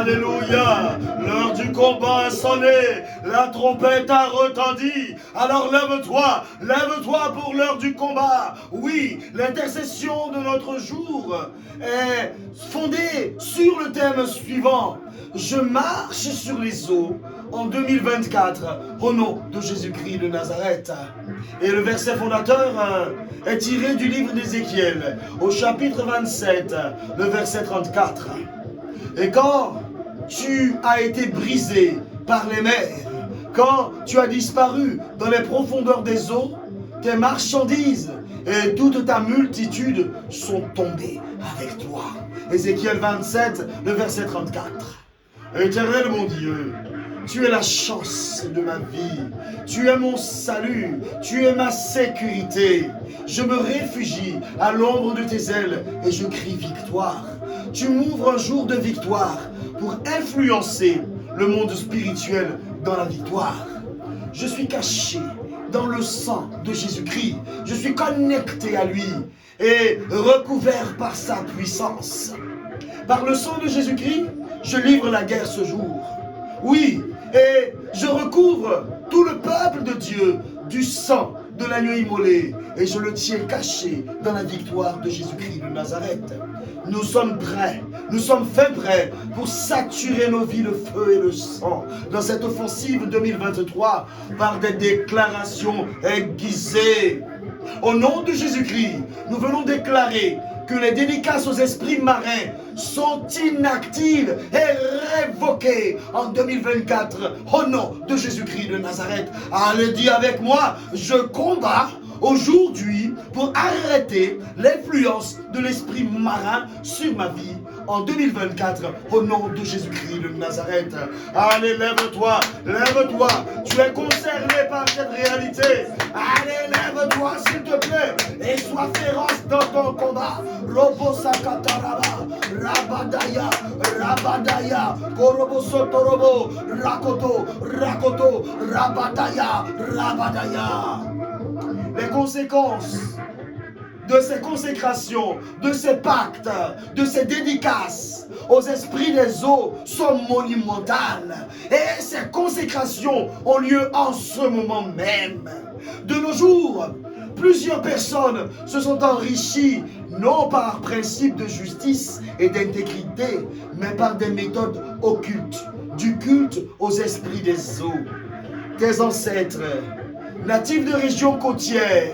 Alléluia. L'heure du combat a sonné. La trompette a retenti. Alors lève-toi pour l'heure du combat. Oui, l'intercession de notre jour est fondée sur le thème suivant. Je marche sur les eaux en 2024 au nom de Jésus-Christ de Nazareth. Et le verset fondateur est tiré du livre d'Ézéchiel au chapitre 27, le verset 34. Et quand tu as été brisé par les mers, quand tu as disparu dans les profondeurs des eaux, tes marchandises et toute ta multitude sont tombées avec toi. Ézéchiel 27, le verset 34. Éternel mon Dieu, tu es la chance de ma vie, tu es mon salut, tu es ma sécurité. Je me réfugie à l'ombre de tes ailes et je crie victoire. Tu m'ouvres un jour de victoire pour influencer le monde spirituel dans la victoire. Je suis caché dans le sang de Jésus-Christ. Je suis connecté à lui et recouvert par sa puissance. Par le sang de Jésus-Christ, je livre la guerre ce jour. Oui, et je recouvre tout le peuple de Dieu du sang de l'agneau immolé et je le tiens caché dans la victoire de Jésus-Christ de Nazareth. Nous sommes prêts, nous sommes faits prêts pour saturer nos vies de feu et de sang dans cette offensive 2023 par des déclarations aiguisées. Au nom de Jésus-Christ, nous venons déclarer que les dédicaces aux esprits marins sont inactives et révoquées en 2024 au nom de Jésus-Christ de Nazareth. Allez, dis avec moi, je combats aujourd'hui pour arrêter l'influence de l'esprit marin sur ma vie en 2024 au nom de Jésus-Christ de Nazareth. Allez, lève-toi, tu es concerné par cette réalité. Allez, lève-toi s'il te plaît et sois féroce dans ton combat. Robo Sakataraba, Rabadaya, Korobo Sotorobo, Rakoto, Rabadaya. Les conséquences de ces consécrations, de ces pactes, de ces dédicaces aux esprits des eaux sont monumentales. Et ces consécrations ont lieu en ce moment même. De nos jours, plusieurs personnes se sont enrichies, non par principe de justice et d'intégrité, mais par des méthodes occultes, du culte aux esprits des eaux. Tes ancêtres, natifs de régions côtières,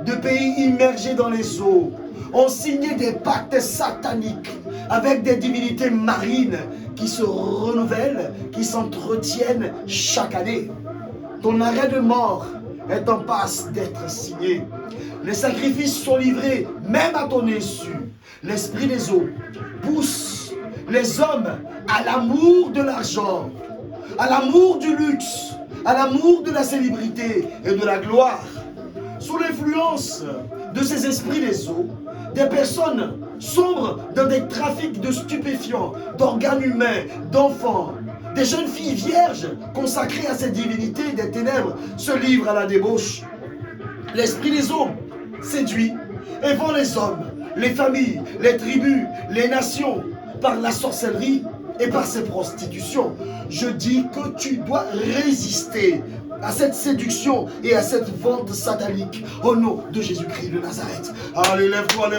de pays immergés dans les eaux, ont signé des pactes sataniques avec des divinités marines qui se renouvellent, qui s'entretiennent chaque année. Ton arrêt de mort est en passe d'être signé. Les sacrifices sont livrés même à ton insu. L'esprit des eaux pousse les hommes à l'amour de l'argent, à l'amour du luxe, à l'amour de la célébrité et de la gloire. Sous l'influence de ces esprits des eaux, des personnes sombrent dans des trafics de stupéfiants, d'organes humains, d'enfants. Des jeunes filles vierges consacrées à ces divinités des ténèbres se livrent à la débauche. L'esprit des eaux séduit et vend les hommes, les familles, les tribus, les nations par la sorcellerie et par ses prostitutions. Je dis que tu dois résister à cette séduction et à cette vente satanique au nom de Jésus-Christ de Nazareth. Allez, lève-toi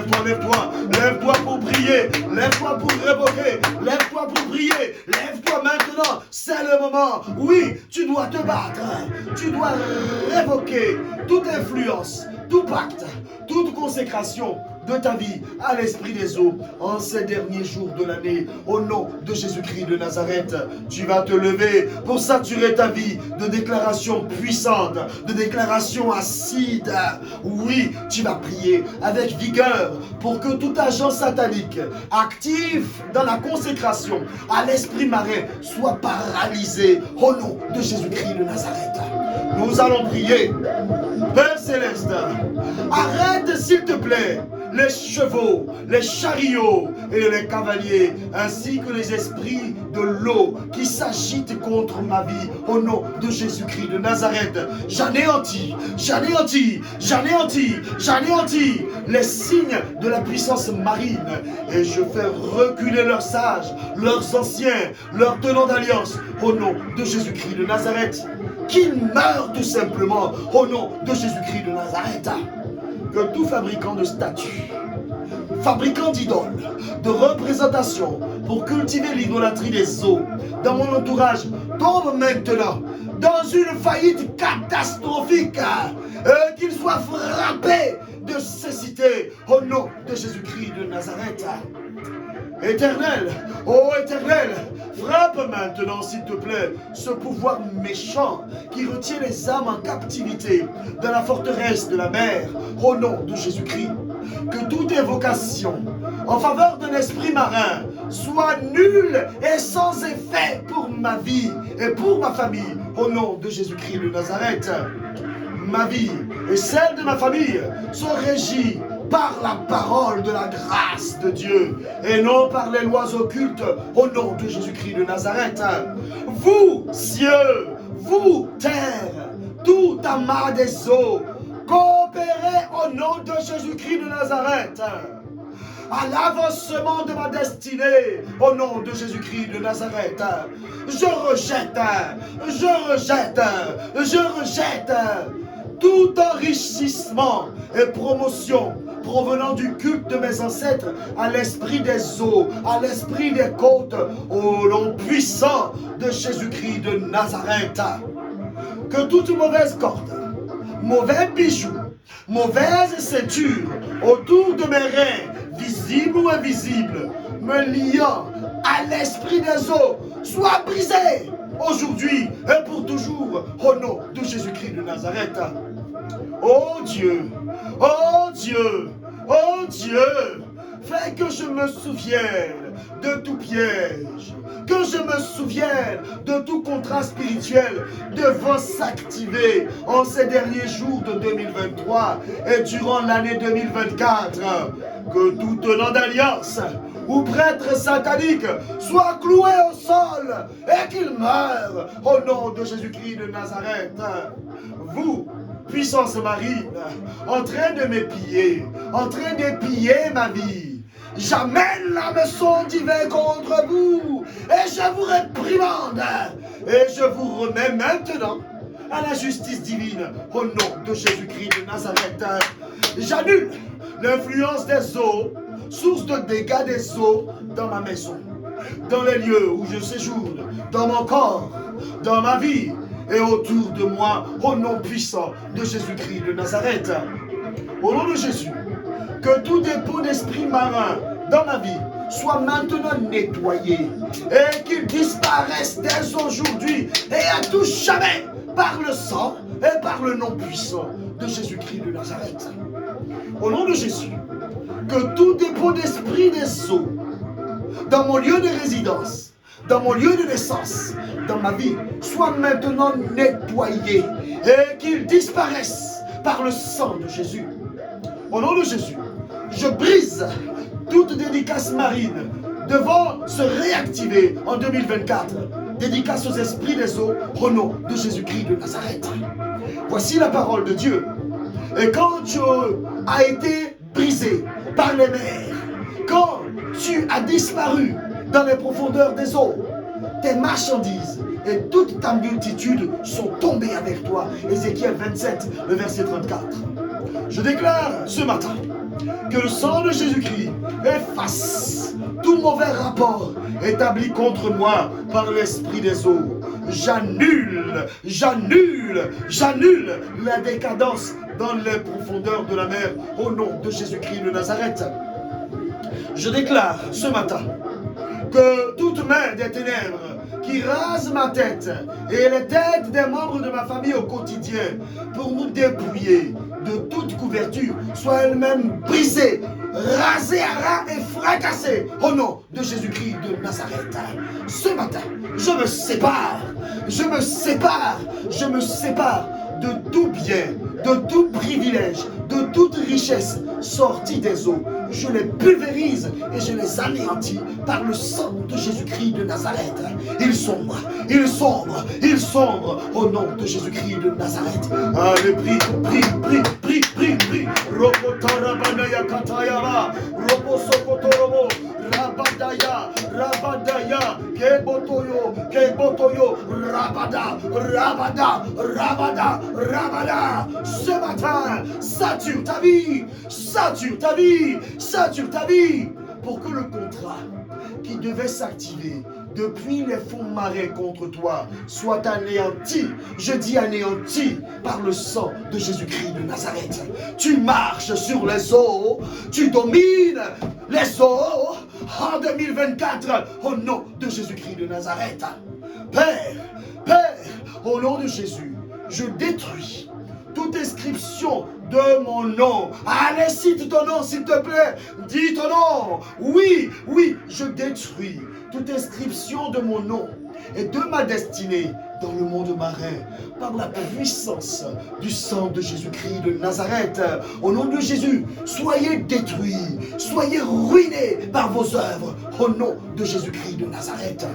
pour prier, lève-toi pour révoquer, lève-toi pour prier, lève-toi maintenant, c'est le moment. Oui, tu dois te battre, tu dois révoquer toute influence, tout pacte, toute consécration de ta vie à l'esprit des eaux en ces derniers jours de l'année. Au nom de Jésus-Christ de Nazareth, tu vas te lever pour saturer ta vie de déclarations puissantes, de déclarations acides. Oui, tu vas prier avec vigueur pour que tout agent satanique actif dans la consécration à l'esprit marin soit paralysé au nom de Jésus-Christ de Nazareth. Nous allons prier. Père Céleste, arrête s'il te plaît les chevaux, les chariots et les cavaliers, ainsi que les esprits de l'eau qui s'agitent contre ma vie. Au nom de Jésus-Christ de Nazareth, j'anéantis, j'anéantis, j'anéantis, j'anéantis les signes de la puissance marine et je fais reculer leurs sages, leurs anciens, leurs tenants d'alliance. Au nom de Jésus-Christ de Nazareth, qu'ils meurent tout simplement. Au nom de Jésus-Christ de Nazareth, que tout fabricant de statues, fabricant d'idoles, de représentations pour cultiver l'idolâtrie des eaux dans mon entourage tombe maintenant dans une faillite catastrophique, qu'il soit frappé de cécité au nom de Jésus-Christ de Nazareth. Éternel, ô Éternel, frappe maintenant, s'il te plaît, ce pouvoir méchant qui retient les âmes en captivité dans la forteresse de la mer, au nom de Jésus-Christ. Que toute évocation en faveur d'un esprit marin soit nulle et sans effet pour ma vie et pour ma famille, au nom de Jésus-Christ de Nazareth. Ma vie et celle de ma famille sont régies par la parole de la grâce de Dieu et non par les lois occultes, au nom de Jésus-Christ de Nazareth. Vous, cieux, vous, terre, tout amas des eaux, coopérez au nom de Jésus-Christ de Nazareth à l'avancement de ma destinée, au nom de Jésus-Christ de Nazareth. Je rejette tout enrichissement et promotion provenant du culte de mes ancêtres à l'esprit des eaux, à l'esprit des côtes, au nom puissant de Jésus-Christ de Nazareth. Que toute mauvaise corde, mauvais bijou, mauvaise ceinture autour de mes reins, visible ou invisible, me liant à l'esprit des eaux, soit brisée aujourd'hui et pour toujours, au nom de Jésus-Christ de Nazareth. Oh Dieu, oh Dieu, oh Dieu, fais que je me souvienne de tout piège, que je me souvienne de tout contrat spirituel devant s'activer en ces derniers jours de 2023 et durant l'année 2024. Que tout tenant d'alliance ou prêtre satanique soit cloué au sol et qu'il meure au nom de Jésus-Christ de Nazareth. Vous, puissance marine, en train de m'épier, en train d'épier ma vie, j'amène la maison divine contre vous et je vous réprimande et je vous remets maintenant à la justice divine au nom de Jésus-Christ de Nazareth. J'annule l'influence des eaux, source de dégâts des eaux dans ma maison, dans les lieux où je séjourne, dans mon corps, dans ma vie et autour de moi, au nom puissant de Jésus-Christ de Nazareth. Au nom de Jésus, que tout dépôt d'esprit marin dans ma vie soit maintenant nettoyé et qu'il disparaisse dès aujourd'hui et à tout jamais par le sang et par le nom puissant de Jésus-Christ de Nazareth. Au nom de Jésus, que tout dépôt d'esprit des eaux dans mon lieu de résidence, dans mon lieu de naissance, dans ma vie, soit maintenant nettoyé et qu'il disparaisse par le sang de Jésus. Au nom de Jésus, je brise toute dédicace marine devant se réactiver en 2024. Dédicace aux esprits des eaux au nom de Jésus-Christ de Nazareth. Voici la parole de Dieu. Et quand tu as été brisé par les mers, quand tu as disparu dans les profondeurs des eaux, tes marchandises et toute ta multitude sont tombées avec toi. Ézéchiel 27, le verset 34. Je déclare ce matin que le sang de Jésus-Christ efface tout mauvais rapport établi contre moi par l'esprit des eaux. J'annule la décadence dans les profondeurs de la mer au nom de Jésus-Christ de Nazareth. Je déclare ce matin que toute main des ténèbres qui rase ma tête et les têtes des membres de ma famille au quotidien pour nous dépouiller de toute couverture soit elle-même brisée, rasée à ras et fracassée au nom de Jésus-Christ de Nazareth. Ce matin, je me sépare de tout bien, de tout privilège, de toute richesse sortis des eaux, je les pulvérise et je les anéantis par le sang de Jésus-Christ de Nazareth. Ils sombrent, ils sombrent, ils sombrent au nom de Jésus-Christ de Nazareth. Allez, prie, prie, prie, prie, prie, prie. Robotarabandaya katayaba, robosokotorobo, rabadaya, rabadaya, kebotoyo, kebotoyo, rabada, rabada, rabada, rabada. Ce matin, sature ta vie, sature ta vie, sature ta vie, pour que le contrat qui devait s'activer depuis les fonds marins contre toi soit anéanti. Je dis anéanti par le sang de Jésus-Christ de Nazareth. Tu marches sur les eaux, tu domines les eaux en 2024 au nom de Jésus-Christ de Nazareth. Père, Père, au nom de Jésus, je détruis toute inscription de mon nom. Allez, cite ton nom, s'il te plaît. Dis ton nom. Oui, oui, je détruis toute inscription de mon nom et de ma destinée dans le monde marin par la puissance du sang de Jésus-Christ de Nazareth. Au nom de Jésus, soyez détruits, soyez ruinés par vos œuvres. Au nom de Jésus-Christ de Nazareth,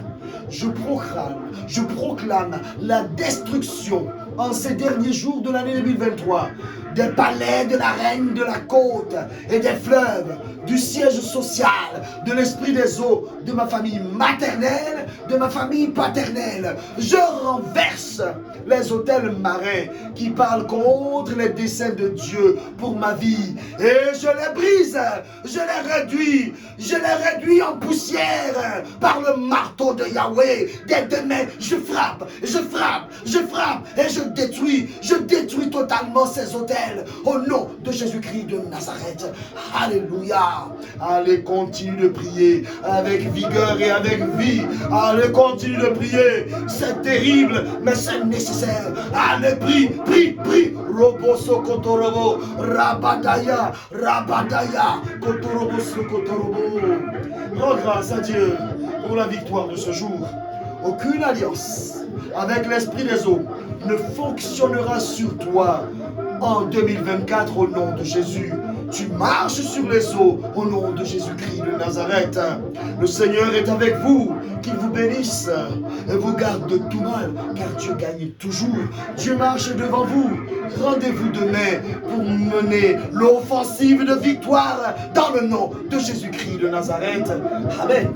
je proclame la destruction en ces derniers jours de l'année 2023 des palais de la reine de la côte et des fleuves, du siège social, de l'esprit des eaux, de ma famille maternelle, de ma famille paternelle. Je renverse les autels marins qui parlent contre les desseins de Dieu pour ma vie. Et je les brise, je les réduis en poussière par le marteau de Yahweh. Dès demain, je frappe et je détruis totalement ces autels au nom de Jésus-Christ de Nazareth. Alléluia. Allez, continue de prier avec vigueur et avec vie. Allez, continue de prier. C'est terrible, mais c'est nécessaire. Allez, prie, prie, prie. Roboso kotorobo, rabadaya, rabadaya, kotorobo sokotorobo. Rends grâce à Dieu pour la victoire de ce jour. Aucune alliance avec l'esprit des eaux ne fonctionnera sur toi en 2024 au nom de Jésus. Tu marches sur les eaux au nom de Jésus-Christ de Nazareth. Le Seigneur est avec vous, qu'il vous bénisse et vous garde de tout mal, car Dieu gagne toujours. Dieu marche devant vous. Rendez-vous demain pour mener l'offensive de victoire dans le nom de Jésus-Christ de Nazareth. Amen.